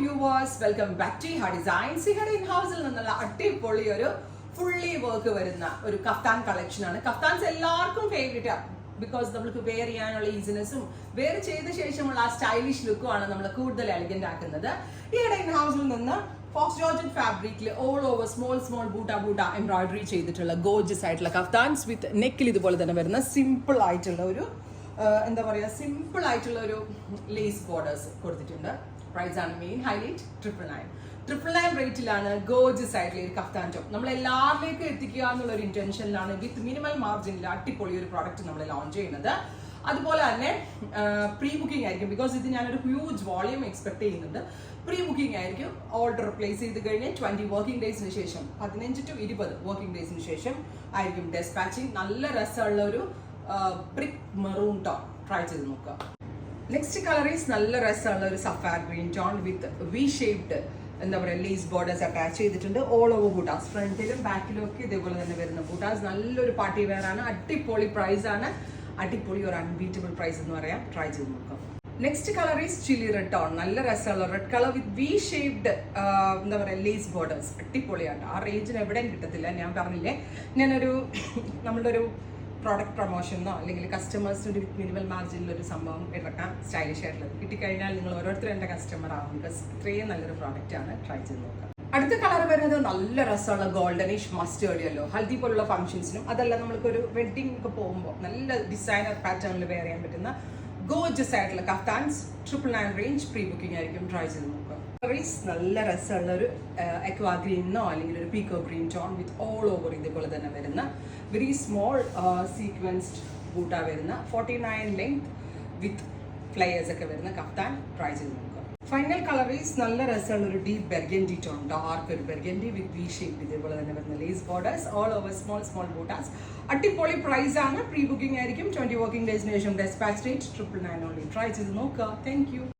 Viewers, welcome back to ഹാ designs. ഇവിടെ in ഹൗസിൽ നിന്നുള്ള അടിപൊളി ഒരു ഫുള്ളി വർക്ക് വരുന്ന ഒരു കഫ്താൻ കളക്ഷൻ ആണ്. കഫ്താൻസ് എല്ലാവർക്കും ഫേവറേറ്റ് ആണ്. ബിക്കോസ് നമുക്ക് വെയർ ചെയ്യാനുള്ള ഈസിനെസ്സും വെയർ ചെയ്ത ശേഷമുള്ള ആ സ്റ്റൈലിഷ് ലുക്കുമാണ് നമ്മൾ കൂടുതൽ എലിഗന്റ് ആക്കുന്നത്. ഈയിടെ ഇൻ ഹൗസിൽ നിന്ന് ഫോക്സ് ജോർജറ്റ് ഫാബ്രിക്കിൽ ഓൾ ഓവർ സ്മോൾ ബൂട്ട എംബ്രോയിഡറി ചെയ്തിട്ടുള്ള ഗോർജസ് ആയിട്ടുള്ള കഫ്താൻസ് വിത്ത് നെക്കിൽ ഇതുപോലെ തന്നെ വരുന്ന സിമ്പിൾ ആയിട്ടുള്ള ഒരു എന്താ പറയുക, സിമ്പിൾ ആയിട്ടുള്ള ഒരു ലേസ് ബോർഡേഴ്സ് കൊടുത്തിട്ടുണ്ട്. പ്രൈസ് ആണ് മെയിൻ ഹൈലൈറ്റ്. 999 റേറ്റിലാണ് ഗോർജസ് ആയിട്ടുള്ള ഒരു കഫ്താൻ ടോപ്പ് നമ്മൾ എല്ലാവരിലേക്കും എത്തിക്കുക എന്നുള്ള ഒരു ഇന്റൻഷനിലാണ് വിത്ത് മിനിമൽ മാർജിനിൽ അടിപൊളി ഒരു പ്രോഡക്റ്റ് നമ്മൾ ലോഞ്ച് ചെയ്യുന്നത്. അതുപോലെ തന്നെ പ്രീ ബുക്കിംഗ് ആയിരിക്കും. ബിക്കോസ് ഇത് ഞാനൊരു ഹ്യൂജ് വോളിയം എക്സ്പെക്ട് ചെയ്യുന്നുണ്ട്. പ്രീ ബുക്കിംഗ് ആയിരിക്കും. ഓർഡർ പ്ലേസ് ചെയ്ത് കഴിഞ്ഞ് 20 വർക്കിംഗ് ഡേയ്സിന് ശേഷം, 15 to 20 വർക്കിംഗ് ഡേയ്സിന് ശേഷം ആയിരിക്കും ഡെസ്പാച്ചിങ്. നല്ല രസമുള്ള ഒരു ബ്രിക്ക് മെറൂൺ ടോൺ ട്രൈ ചെയ്ത് നോക്കുക. നെക്സ്റ്റ് കളർ ഈസ് നല്ല രസമുള്ള ഒരു സഫാർ green tone with V shaped എന്താ പറയുക ലേസ് ബോർഡേഴ്സ് അറ്റാച്ച് ചെയ്തിട്ടുണ്ട്. ഓൾ ഓവർ ബൂട്ടാസ്, ഫ്രണ്ടിലും ബാക്കിലും ഒക്കെ ഇതേപോലെ തന്നെ വരുന്ന ബൂട്ടാസ്. നല്ലൊരു പാർട്ടി വെയർ ആണ്. അടിപൊളി പ്രൈസ് ആണ്. അടിപൊളി ഒരു അൺബീറ്റബിൾ പ്രൈസ് എന്ന് പറയാം. ട്രൈ ചെയ്ത് നോക്കാം. Next colour is chilli red tone. നല്ല രസമുള്ള red colour with V shaped എന്താ പറയുക ലേസ് ബോർഡേഴ്സ്. അടിപൊളിയാണ്. ആ റേഞ്ചിന് എവിടെയും കിട്ടത്തില്ല. ഞാൻ പറഞ്ഞില്ലേ, ഞാനൊരു നമ്മളുടെ ഒരു പ്രോഡക്റ്റ് പ്രൊമോഷനോ അല്ലെങ്കിൽ കസ്റ്റമേഴ്സിൻ്റെ വിത്ത് മിനിമൽ മാർജിനിൽ ഒരു സംഭവം ഇറക്കാൻ സ്റ്റൈലിഷ് ആയിട്ടുള്ളത് കിട്ടിക്കഴിഞ്ഞാൽ നിങ്ങൾ ഓരോരുത്തരും എൻ്റെ കസ്റ്റമർ ആവും. ബിക്കോസ് ഇത്രയും നല്ലൊരു പ്രോഡക്റ്റ് ആണ്. ട്രൈ ചെയ്ത് നോക്കാം. അടുത്ത കളർ വരുന്നത് നല്ല രസമുള്ള ഗോൾഡനിഷ് മസ്റ്റേർഡ് യെല്ലോ. ഹൽദി പോലുള്ള ഫംഗ്ഷൻസിനും അതല്ല നമ്മൾക്കൊരു വെഡിങ് ഒക്കെ പോകുമ്പോൾ നല്ല ഡിസൈനർ പാറ്റേണിൽ വെയർ ചെയ്യാൻ പറ്റുന്ന ഗോർജസ് ആയിട്ടുള്ള കഫ്താൻസ്. 999 റേഞ്ച്. പ്രീ ബുക്കിംഗ് ആയിരിക്കും. ട്രൈ ചെയ്ത് നോക്കാം. നല്ല രസമുള്ള ഒരു അക്വാ ഗ്രീനോ അല്ലെങ്കിൽ ഒരു പീക്കോ green tone with all over ഇതേപോലെ തന്നെ വരുന്ന വെരി സ്മോൾ സീക്വൻസ്ഡ് ബൂട്ട വരുന്ന 49 ലെങ്ത് വിത്ത് ഫ്ലയേഴ്സ് ഒക്കെ വരുന്ന കഫ്താൻ. ട്രൈ ചെയ്ത് നോക്കുക. ഫൈനൽ കളർ ഈസ് നല്ല രസമുള്ള ഒരു ഡീപ് ബെർഗൻഡി ടോൺ, ഡാർക്ക് ഒരു ബെർഗൻഡി വിത്ത് വി ഷേപ്പ് ഇതേപോലെ തന്നെ വരുന്ന lace borders. All over small buttas. അടിപൊളി പ്രൈസ് ആണ്. പ്രീ ബുക്കിംഗ് ആയിരിക്കും. 20 വർക്കിംഗ് ഡേയ്സിന് ശേഷം ഡെസ്പാച്ച് റേറ്റ് 999 ഓൺലി. ട്രൈ ചെയ്ത് നോക്കുക. Thank you.